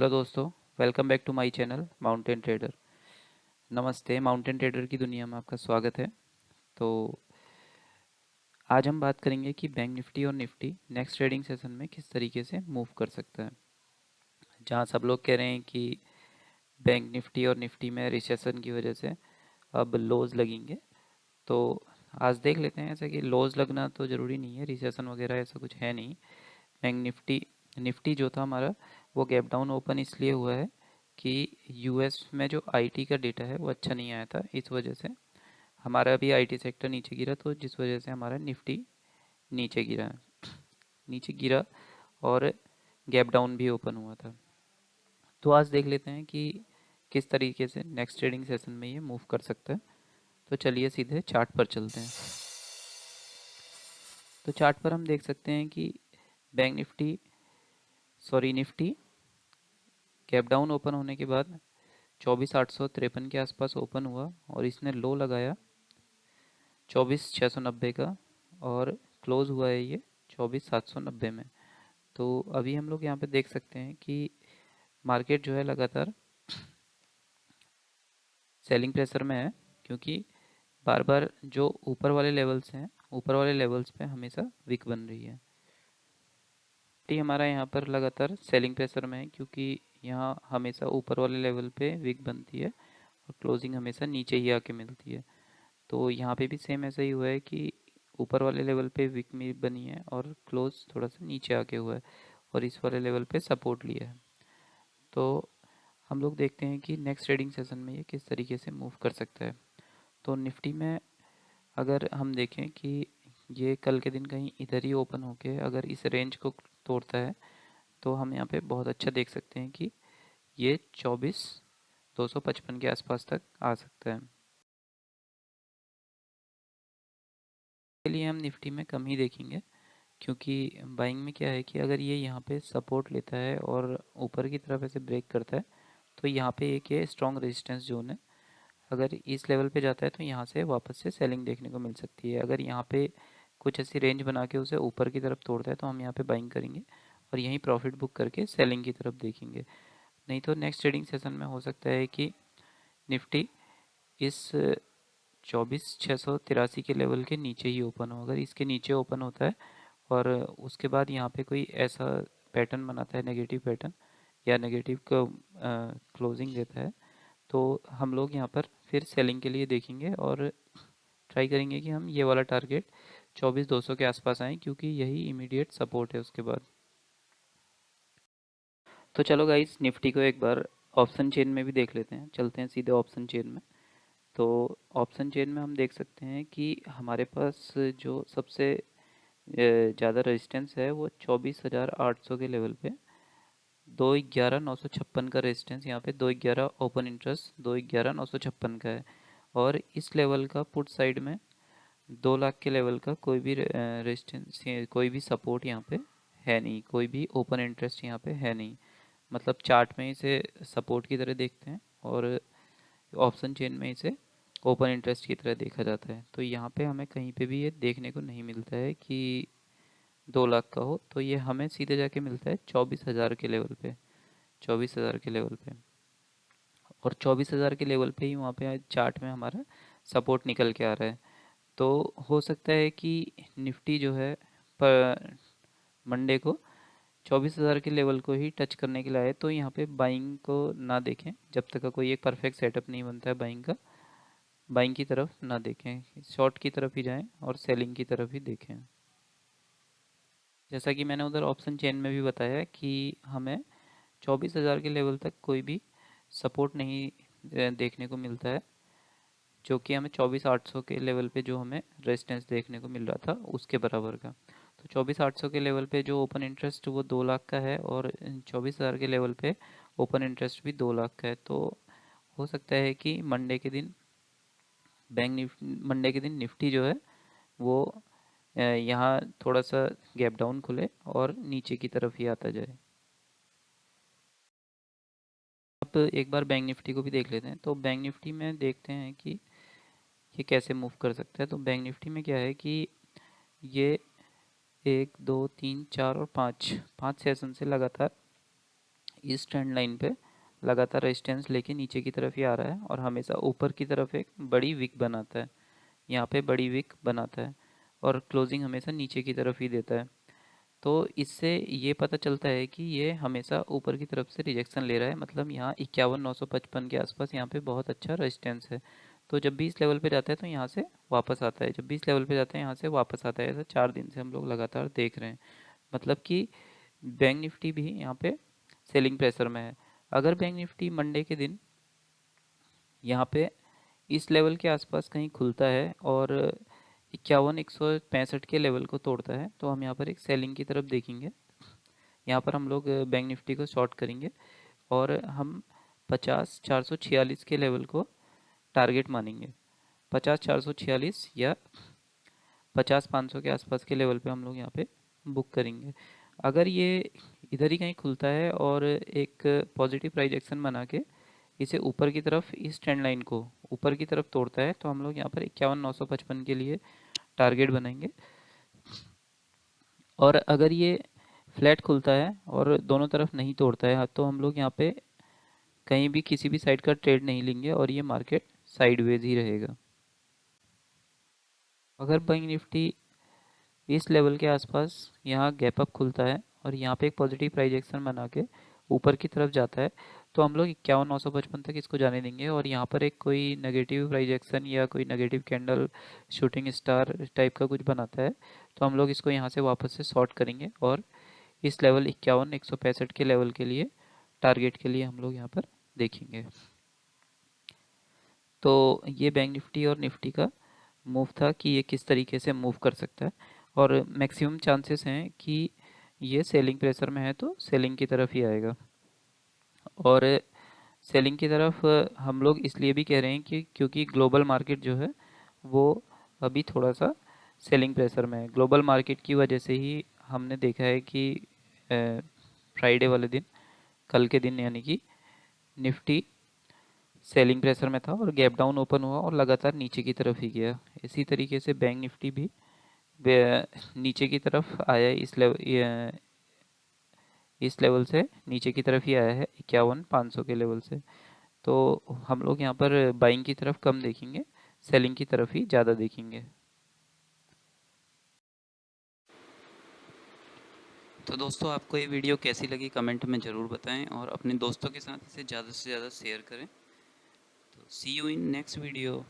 Hello दोस्तों, welcome back to my channel Mountain Trader. नमस्ते, Mountain Trader की दुनिया में आपका स्वागत है। तो आज हम बात करेंगे कि बैंक निफ्टी और निफ्टी नेक्स्ट ट्रेडिंग सेशन में किस तरीके से मूव कर सकता है। जहां सब लोग कह रहे हैं कि बैंक निफ्टी और निफ्टी में रिसेशन की वजह से अब लॉज लगेंगे, तो आज देख लेते हैं ऐसा कि लॉज लगना तो ज़रूरी नहीं है, रिसेशन वगैरह ऐसा कुछ है नहीं। बैंक निफ्टी निफ्टी जो था हमारा, वो गैप डाउन ओपन इसलिए हुआ है कि यूएस में जो आईटी का डेटा है वो अच्छा नहीं आया था, इस वजह से हमारा भी आईटी सेक्टर नीचे गिरा, तो जिस वजह से हमारा निफ्टी नीचे गिरा और गैप डाउन भी ओपन हुआ था। तो आज देख लेते हैं कि किस तरीके से नेक्स्ट ट्रेडिंग सेशन में ये मूव कर सकता है। तो चलिए सीधे चार्ट पर चलते हैं। तो चार्ट पर हम देख सकते हैं कि bank Nifty Nifty gap down open होने के बाद 24,853 के आसपास ओपन हुआ और इसने लो लगाया 24,690 का, और क्लोज हुआ है ये 24,790 में। तो अभी हम लोग यहाँ पे देख सकते हैं कि मार्केट जो है लगातार सेलिंग प्रेशर में है, क्योंकि बार बार जो ऊपर वाले लेवल्स हैं, ऊपर वाले लेवल्स पे हमेशा विक बन रही है। निफ्टी हमारा यहाँ पर लगातार सेलिंग प्रेशर में है, क्योंकि यहाँ हमेशा ऊपर वाले लेवल पे विक बनती है और क्लोजिंग हमेशा नीचे ही आके मिलती है। तो यहाँ पे भी सेम ऐसा ही हुआ है कि ऊपर वाले लेवल पे विक में बनी है और क्लोज थोड़ा सा नीचे आके हुआ है और इस वाले लेवल पे सपोर्ट लिया है। तो हम लोग देखते हैं कि नेक्स्ट ट्रेडिंग सेशन में ये किस तरीके से मूव कर सकता है। तो निफ्टी में अगर हम देखें कि ये कल के दिन कहीं इधर ही ओपन होके अगर इस रेंज को तोड़ता है, तो हम यहाँ पे बहुत अच्छा देख सकते हैं कि ये 24,255 के आसपास तक आ सकता है। के लिए हम निफ्टी में कम ही देखेंगे, क्योंकि बाइंग में क्या है कि अगर ये यहाँ पे सपोर्ट लेता है और ऊपर की तरफ ऐसे ब्रेक करता है, तो यहाँ पे एक ये स्ट्रॉन्ग रेजिस्टेंस जोन है। अगर इस लेवल पे जाता है तो यहाँ से वापस से सेलिंग देखने को मिल सकती है। अगर यहाँ पे कुछ ऐसी रेंज बना के उसे ऊपर की तरफ तोड़ता है तो हम यहाँ पे बाइंग करेंगे और यहीं प्रॉफिट बुक करके सेलिंग की तरफ देखेंगे। नहीं तो नेक्स्ट ट्रेडिंग सेशन में हो सकता है कि निफ्टी इस 24,683 के लेवल के नीचे ही ओपन हो। अगर इसके नीचे ओपन होता है और उसके बाद यहाँ पे कोई ऐसा पैटर्न बनाता है, नेगेटिव पैटर्न या नेगेटिव को क्लोजिंग देता है, तो हम लोग यहाँ पर फिर सेलिंग के लिए देखेंगे और ट्राई करेंगे कि हम ये वाला टारगेट 24,200 के आसपास आएँ, क्योंकि यही इमीडिएट सपोर्ट है उसके बाद। तो चलो गाइस, निफ्टी को एक बार ऑप्शन चेन में भी देख लेते हैं। चलते हैं सीधे ऑप्शन चेन में। तो ऑप्शन चेन में हम देख सकते हैं कि हमारे पास जो सबसे ज़्यादा रेजिस्टेंस है वो 24,800 के लेवल पे 211,956 का रेजिस्टेंस, यहाँ पे 211 ओपन इंटरेस्ट 211,956 का है। और इस लेवल का पुट साइड में 2 लाख के लेवल का कोई भी रेजिस्टेंस, कोई भी सपोर्ट यहाँ पे है नहीं, कोई भी ओपन इंटरेस्ट यहाँ पे है नहीं। मतलब चार्ट में इसे सपोर्ट की तरह देखते हैं और ऑप्शन चेन में इसे ओपन इंटरेस्ट की तरह देखा जाता है। तो यहाँ पे हमें कहीं पे भी ये देखने को नहीं मिलता है कि 2 लाख का हो, तो ये हमें सीधे जाके मिलता है 24,000 के लेवल पे, 24,000 के लेवल पे। और 24,000 के लेवल पे ही वहाँ पे चार्ट में हमारा सपोर्ट निकल के आ रहा है। तो हो सकता है कि निफ्टी जो है पर मंडे को 24,000 के लेवल को ही टच करने के लिए आए, तो यहाँ पे बाइंग को ना देखें जब तक का कोई एक परफेक्ट सेटअप नहीं बनता है बाइंग का। बाइंग की तरफ ना देखें, शॉर्ट की तरफ ही जाएं और सेलिंग की तरफ ही देखें। जैसा कि मैंने उधर ऑप्शन चेन में भी बताया कि हमें 24,000 के लेवल तक कोई भी सपोर्ट नहीं देखने को मिलता है, जो कि हमें 24,800 के लेवल पे जो हमें रेजिस्टेंस देखने को मिल रहा था उसके बराबर का। तो 24,800 के लेवल पे जो ओपन इंटरेस्ट वो 2 लाख का है और 24,000 के लेवल पे ओपन इंटरेस्ट भी 2 लाख का है। तो हो सकता है कि मंडे के दिन निफ्टी जो है वो यहाँ थोड़ा सा गैप डाउन खुले और नीचे की तरफ ही आता जाए। अब एक बार बैंक निफ्टी को भी देख लेते हैं। तो बैंक निफ्टी में देखते हैं कि ये कैसे मूव कर सकता है। तो बैंक निफ्टी में क्या है कि ये 1 2 3 4 और 5 5 सेशन से लगातार इस ट्रेंड लाइन पे लगातार रेजिस्टेंस लेके नीचे की तरफ ही आ रहा है और हमेशा ऊपर की तरफ एक बड़ी विक बनाता है, यहाँ पे बड़ी विक बनाता है और क्लोजिंग हमेशा नीचे की तरफ ही देता है। तो इससे ये पता चलता है कि ये हमेशा ऊपर की तरफ से रिजेक्शन ले रहा है, मतलब यहाँ 51,955 के आसपास यहाँ पे बहुत अच्छा रेजिस्टेंस है। तो जब भी इस लेवल पे जाता है तो यहाँ से वापस आता है, जब भी इस लेवल पे जाता है यहाँ से वापस आता है। ऐसा 4 दिन से हम लोग लगातार देख रहे हैं, मतलब कि बैंक निफ्टी भी यहाँ पे सेलिंग प्रेशर में है। अगर बैंक निफ्टी मंडे के दिन यहाँ पे इस लेवल के आसपास कहीं खुलता है और 51,165 के लेवल को तोड़ता है तो हम यहाँ पर एक सेलिंग की तरफ देखेंगे। यहाँ पर हम लोग बैंक निफ्टी को शॉर्ट करेंगे और हम 50,446 के लेवल को टारगेट मानेंगे। 50,446 या 50,500 के आसपास के लेवल पे हम लोग यहाँ पे बुक करेंगे। अगर ये इधर ही कहीं खुलता है और एक पॉजिटिव प्राइस एक्शन बना के इसे ऊपर की तरफ, इस ट्रेंड लाइन को ऊपर की तरफ तोड़ता है तो हम लोग यहाँ पर 51,955 के लिए टारगेट बनाएंगे। और अगर ये फ्लैट खुलता है और दोनों तरफ नहीं तोड़ता है तो हम लोग यहाँ पे कहीं भी किसी भी साइड का ट्रेड नहीं लेंगे और ये मार्केट साइडवेज ही रहेगा। अगर बैंक निफ्टी इस लेवल के आसपास यहाँ गैप अप खुलता है और यहाँ पे एक पॉजिटिव प्राइस एक्शन बना के ऊपर की तरफ जाता है तो हम लोग 51,955 तक इसको जाने देंगे और यहाँ पर एक कोई नेगेटिव प्राइस एक्शन या कोई negative candle shooting star type का कुछ बनाता है तो हम लोग इसको यहाँ से वापस से शॉर्ट करेंगे और इस लेवल 51,165 के लेवल के लिए टारगेट के लिए हम लोग यहाँ पर देखेंगे। तो ये बैंक निफ्टी और निफ्टी का मूव था कि ये किस तरीके से मूव कर सकता है और मैक्सिमम चांसेस हैं कि ये सेलिंग प्रेशर में है तो सेलिंग की तरफ ही आएगा। और सेलिंग की तरफ हम लोग इसलिए भी कह रहे हैं कि क्योंकि ग्लोबल मार्केट जो है वो अभी थोड़ा सा सेलिंग प्रेशर में है। ग्लोबल मार्केट की वजह से ही हमने देखा है कि फ्राइडे वाले दिन, कल के दिन, यानी कि निफ्टी सेलिंग प्रेशर में था और गैप डाउन ओपन हुआ और लगातार नीचे की तरफ ही गया। इसी तरीके से बैंक निफ्टी भी नीचे की तरफ आया, इस लेवल से नीचे की तरफ ही आया है 51,500 के लेवल से। तो हम लोग यहाँ पर बाइंग की तरफ कम देखेंगे, सेलिंग की तरफ ही ज़्यादा देखेंगे। तो दोस्तों, आपको ये वीडियो कैसी लगी कमेंट में ज़रूर बताएं और अपने दोस्तों के साथ इसे ज़्यादा से ज़्यादा शेयर करें। तो सी यू इन नेक्स्ट वीडियो।